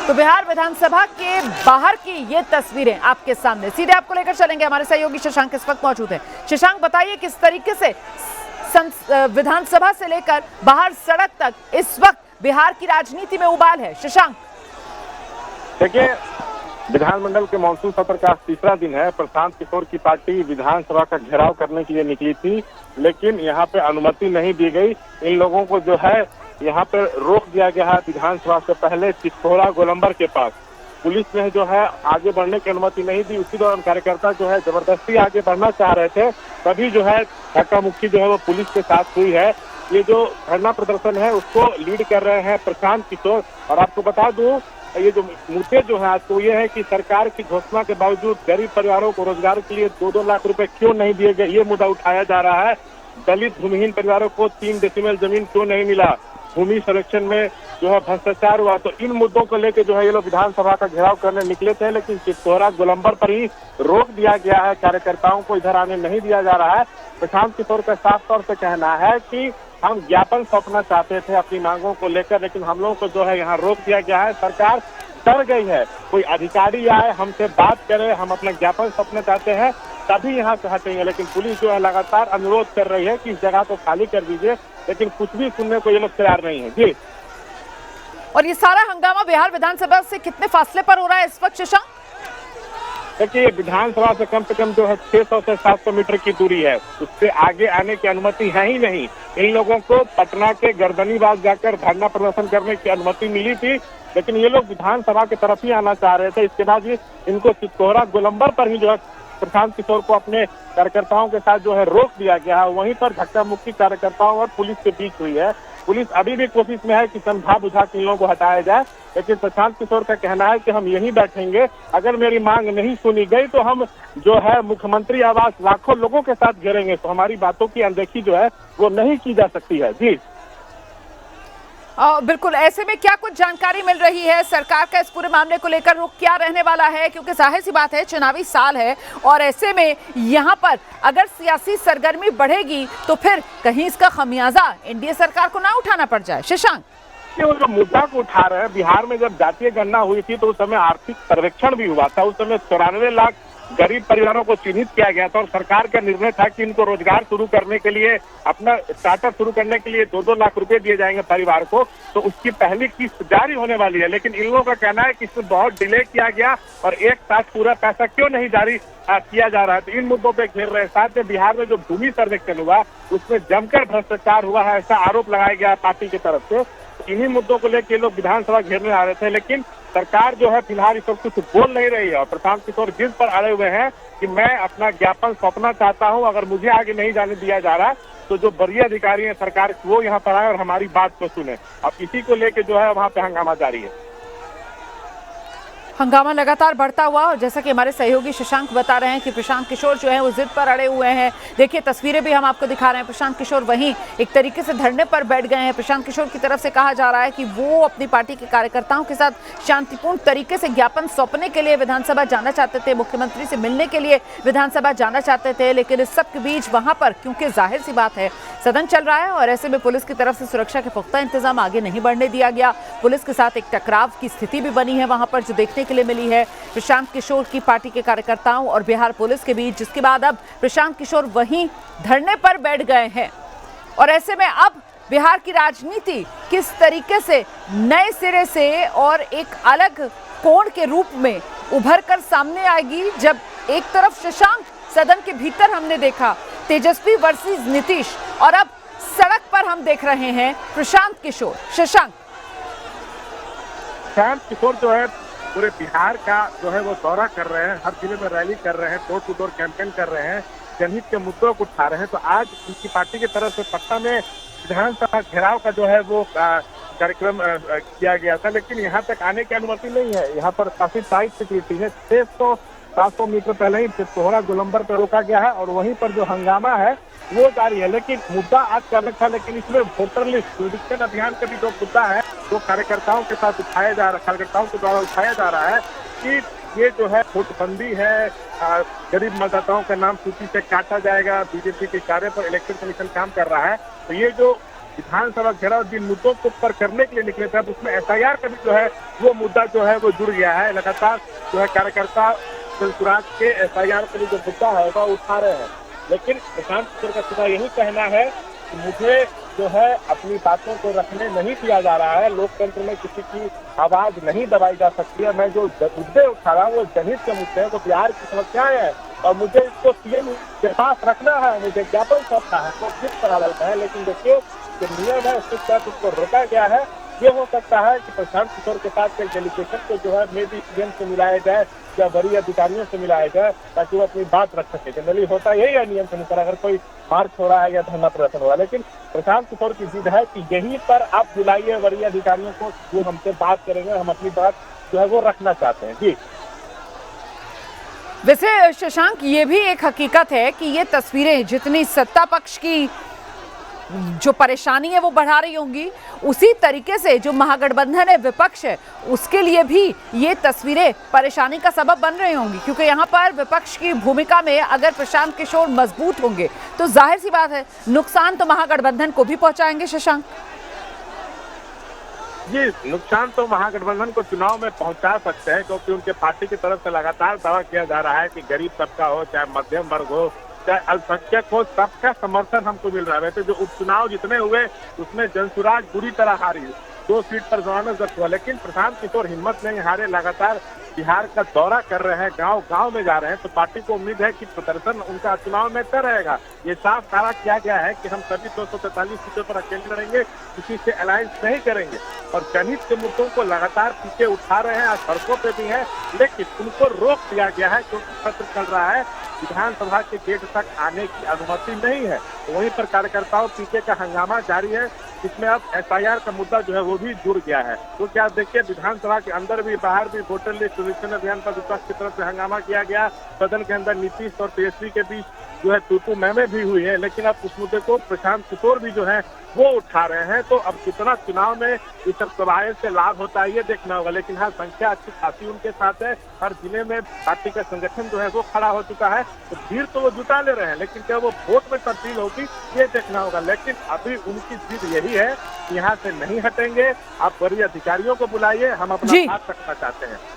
तो बिहार विधानसभा के बाहर की ये तस्वीरें आपके सामने, सीधे आपको लेकर चलेंगे। हमारे सहयोगी शशांक इस वक्त मौजूद है। शशांक, बताइए किस तरीके से विधानसभा से लेकर बाहर सड़क तक इस वक्त बिहार की राजनीति में उबाल है। शशांक, देखिए, विधानमंडल के मानसून सत्र का तीसरा दिन है। प्रशांत किशोर की पार्टी विधानसभा का घेराव करने के लिए निकली थी, लेकिन यहाँ पे अनुमति नहीं दी गई। इन लोगों को जो है यहाँ पे रोक दिया गया है विधानसभा से पहले चितौरा गोलंबर के पास। पुलिस ने जो है आगे बढ़ने की अनुमति नहीं दी। उसी दौरान कार्यकर्ता जो है जबरदस्ती आगे बढ़ना चाह रहे थे, तभी जो है धक्का मुक्की जो है वो पुलिस के साथ हुई है। ये जो धरना प्रदर्शन है उसको लीड कर रहे हैं प्रशांत किशोर। और आपको बता दूं, ये जो मुद्दे जो है आज तो ये है कि सरकार की घोषणा के बावजूद गरीब परिवारों को रोजगार के लिए 2-2 लाख रुपए क्यों नहीं दिए गए, ये मुद्दा उठाया जा रहा है। दलित भूमिहीन परिवारों को 3 डेसिमल जमीन क्यों नहीं मिला, भूमि संरक्षण में जो है भ्रष्टाचार हुआ। तो इन मुद्दों को लेकर जो है ये लोग विधानसभा का घेराव करने निकले थे, लेकिन चितौरा गोलंबर पर ही रोक दिया गया है। कार्यकर्ताओं को इधर आने नहीं दिया जा रहा है। प्रशांत किशोर का साफ तौर से कहना है कि हम ज्ञापन सौंपना चाहते थे अपनी मांगों को लेकर, लेकिन हम लोगों को जो है यहाँ रोक दिया गया है। सरकार डर गई है, कोई अधिकारी आए हमसे बात करे, हम अपना ज्ञापन सौंपना चाहते हैं तभी यहाँ से हटेंगे। लेकिन पुलिस जो है लगातार अनुरोध कर रही है कि इस जगह को खाली कर दीजिए, लेकिन कुछ भी सुनने को ये लोग तैयार नहीं है। जी, और ये सारा हंगामा बिहार विधानसभा से कितने फासले पर हो रहा है इस वक्त शशांक? देखिए, विधानसभा से कम जो है 600 से 700 मीटर की दूरी है, उससे आगे आने की अनुमति है ही नहीं। इन लोगों को पटना के गर्दनीबाग जाकर धरना प्रदर्शन करने की अनुमति मिली थी, लेकिन ये लोग विधानसभा की तरफ ही आना चाह रहे थे। इसके बाद ही इनको चितौरा गोलंबर पर ही जो है प्रशांत किशोर को अपने कार्यकर्ताओं के साथ जो है रोक दिया गया है। वहीं पर धक्का मुक्की कार्यकर्ताओं और पुलिस के बीच हुई है। पुलिस अभी भी कोशिश में है कि समझा बुझा के इन लोगों को हटाया जाए, लेकिन प्रशांत किशोर का कहना है कि हम यहीं बैठेंगे, अगर मेरी मांग नहीं सुनी गई तो हम जो है मुख्यमंत्री आवास लाखों लोगों के साथ घेरेंगे। तो हमारी बातों की अनदेखी जो है वो नहीं की जा सकती है। जी बिल्कुल, ऐसे में क्या कुछ जानकारी मिल रही है सरकार का इस पूरे मामले को लेकर, रुख क्या रहने वाला है? क्योंकि जाहिर सी बात है चुनावी साल है और ऐसे में यहाँ पर अगर सियासी सरगर्मी बढ़ेगी तो फिर कहीं इसका खमियाजा एनडीए सरकार को ना उठाना पड़ जाए। शशांक, वो जो मुद्दा को उठा रहे हैं, बिहार में जब जातीय गणना हुई थी तो उस समय आर्थिक सर्वेक्षण भी हुआ था। उस समय 94 लाख गरीब परिवारों को चिन्हित किया गया था और सरकार का निर्णय था कि इनको रोजगार शुरू करने के लिए, अपना स्टार्टअप शुरू करने के लिए 2-2 लाख रुपए दिए जाएंगे परिवार को। तो उसकी पहली किस्त जारी होने वाली है, लेकिन इन लोगों का कहना है कि इसमें बहुत डिले किया गया और एक साथ पूरा पैसा क्यों नहीं जारी किया जा रहा है। तो इन मुद्दों पे घेर रहे हैं। साथ में बिहार में जो भूमि सर्वेक्षण हुआ उसमें जमकर भ्रष्टाचार हुआ है, ऐसा आरोप लगाया गया पार्टी की तरफ से। इन्हीं मुद्दों को लेकर लोग विधानसभा घेरने आ रहे थे, लेकिन सरकार जो है फिलहाल इस वक्त कुछ बोल नहीं रही है। और प्रशांत किशोर जिद पर अड़े हुए हैं कि मैं अपना ज्ञापन सौंपना चाहता हूं, अगर मुझे आगे नहीं जाने दिया जा रहा तो जो वरीय अधिकारी हैं सरकार वो यहाँ पर आए और हमारी बात को सुने। अब इसी को लेकर जो है वहाँ पे हंगामा जारी है। हंगामा लगातार बढ़ता हुआ, और जैसा कि हमारे सहयोगी शशांक बता रहे हैं कि प्रशांत किशोर जो है वो जिद पर अड़े हुए हैं। देखिए तस्वीरें भी हम आपको दिखा रहे हैं, प्रशांत किशोर वहीं एक तरीके से धरने पर बैठ गए हैं। प्रशांत किशोर की तरफ से कहा जा रहा है कि वो अपनी पार्टी के कार्यकर्ताओं के साथ शांतिपूर्ण तरीके से ज्ञापन सौंपने के लिए विधानसभा जाना चाहते थे, मुख्यमंत्री से मिलने के लिए विधानसभा जाना चाहते थे, लेकिन इस सब के बीच वहां पर क्योंकि जाहिर सी बात है सदन चल रहा है और ऐसे में पुलिस की तरफ से सुरक्षा के पुख्ता इंतजाम आगे नहीं बढ़ने दिया गया। पुलिस के साथ एक टकराव की स्थिति भी बनी है वहां पर, जो देखने के लिए मिली है प्रशांत किशोर की पार्टी के कार्यकर्ताओं और बिहार पुलिस के बीच, जिसके बाद अब प्रशांत किशोर वहीं धरने पर बैठ गए हैं। और ऐसे में अब बिहार की राजनीति किस तरीके से नए सिरे से और एक अलग कोण के रूप में उभर कर सामने आएगी, जब एक तरफ शशांक सदन के भीतर हमने देखा तेजस्वी वर्सेस नीतीश, और अब सड़क पर हम देख रहे हैं प्रशांत किशोर। शशांक, प्रशांत किशोर जो है पूरे बिहार का जो है वो दौरा कर रहे हैं, हर जिले में रैली कर रहे हैं, डोर टू डोर कैंपेन कर रहे हैं, जनहित के मुद्दों को उठा रहे हैं। तो आज उनकी पार्टी की तरफ से पटना में विधानसभा घेराव का जो है वो कार्यक्रम किया गया था, लेकिन यहाँ तक आने की अनुमति नहीं है। यहाँ पर काफी टाइट सिक्योरिटी है। 600-700 मीटर पहले ही चितौरा गोलंबर पर रोका गया है और वहीं पर जो हंगामा है वो जारी है। लेकिन मुद्दा आज का अलग था, लेकिन इसमें वोटर लिस्ट निरीक्षण अभियान का भी जो मुद्दा है वो कार्यकर्ताओं के साथ कार्यकर्ताओं के द्वारा उठाया जा रहा है कि ये जो है नोटबंदी है, गरीब मतदाताओं का नाम सूची से काटा जाएगा, बीजेपी के कार्य पर इलेक्शन कमीशन काम कर रहा है। तो ये जो विधानसभा घेराव जिन मुद्दों को पर करने के लिए निकले थे, अब उसमें एसआईआर का भी जो है वो मुद्दा जो है वो जुड़ गया है। लगातार जो है कार्यकर्ता सुराज के एसआईआर का जो मुद्दा है वह उठा रहे हैं, लेकिन प्रशांत किशोर का सीधा यही कहना है कि मुझे जो है अपनी बातों को रखने नहीं दिया जा रहा है, लोकतंत्र में किसी की आवाज नहीं दबाई जा सकती है। मैं जो मुद्दे उठा रहा हूँ वो जनहित के मुद्दे हैं, तो बिहार की समस्याएं हैं और मुझे इसको सीएम के पास रखना है, मुझे ज्ञापन सौंपना है, तो किस तरह लगता है। लेकिन देखिए जो नियम है उसके तहत उसको रोका गया है। ये हो सकता है कि प्रशांत किशोर के साथ एक डेलीगेशन को जो है मे भी सीएम से मिलाया जाए या वरीय अधिकारियों से मिलाया जाए, ताकि वो अपनी बात रख सके। जनरली होता यही है नियम के अनुसार, अगर कोई मार्च हो रहा है या धरना प्रदर्शन हो रहा है। लेकिन प्रशांत किशोर की जिद है कि यहीं पर आप बुलाइए वरीय अधिकारियों को, जो हमसे बात करेंगे, हम अपनी बात जो है वो रखना चाहते हैं। जी वैसे शशांक, ये भी एक हकीकत है कि ये तस्वीरें जितनी सत्ता पक्ष की जो परेशानी है वो बढ़ा रही होंगी, उसी तरीके से जो महागठबंधन है, विपक्ष है, उसके लिए भी ये तस्वीरें परेशानी का सबब बन रही होंगी। क्योंकि यहाँ पर विपक्ष की भूमिका में अगर प्रशांत किशोर मजबूत होंगे तो जाहिर सी बात है नुकसान तो महागठबंधन को भी पहुंचाएंगे। शशांक जी, नुकसान तो महागठबंधन को चुनाव में पहुंचा सकते हैं, क्योंकि उनके पार्टी की तरफ से लगातार दावा किया जा रहा है कि गरीब तबका हो, चाहे मध्यम वर्ग हो, चाहे अल्पसंख्यक हो, सबका समर्थन हमको मिल रहा है। वैसे जो उपचुनाव जितने हुए उसमें जनसुराज बुरी तरह हारी, 2 सीट पर जमानत जब्त हुआ, लेकिन प्रशांत किशोर हिम्मत नहीं हारे, लगातार बिहार का दौरा कर रहे हैं, गांव गांव में जा रहे हैं। तो पार्टी को उम्मीद है कि प्रदर्शन उनका चुनाव में तय रहेगा। ये साफ दावा किया गया है कि हम सभी 243 सीटों पर अकेले लड़ेंगे, किसी से अलायंस नहीं करेंगे। और जनहित के मुद्दों को लगातार पीछे उठा रहे हैं, आज सड़कों पे भी हैं, लेकिन उनको रोक दिया गया है क्योंकि सत्र चल रहा है, विधानसभा के गेट तक आने की अनुमति नहीं है। तो वहीं पर कार्यकर्ताओं पीछे का हंगामा जारी है, जिसमें अब एसआईआर का मुद्दा जो है वो भी जुड़ गया है। तो क्या देखिए, विधानसभा के अंदर भी बाहर भी वोटर लिस्ट सर्वेक्षण अभियान पर विपक्ष की तरफ से हंगामा किया गया। सदन के अंदर नीतीश और तेजस्वी के बीच जो है तू मैमे भी हुई है, लेकिन अब उस मुद्दे को प्रशांत किशोर भी जो है वो उठा रहे हैं। तो अब कितना चुनाव में इस सब कवायद से लाभ होता है ये देखना होगा। लेकिन हाँ, संख्या अच्छी खासी उनके साथ है, हर जिले में पार्टी का संगठन जो है वो खड़ा हो चुका है। तो भीड़ तो वो जुटा ले रहे हैं, लेकिन क्या वो वोट में तब्दील होगी ये देखना होगा। लेकिन अभी उनकी जिद यही है कि यहाँ से नहीं हटेंगे, आप वरीय अधिकारियों को बुलाइए, हम अपना हाथ रखना चाहते हैं।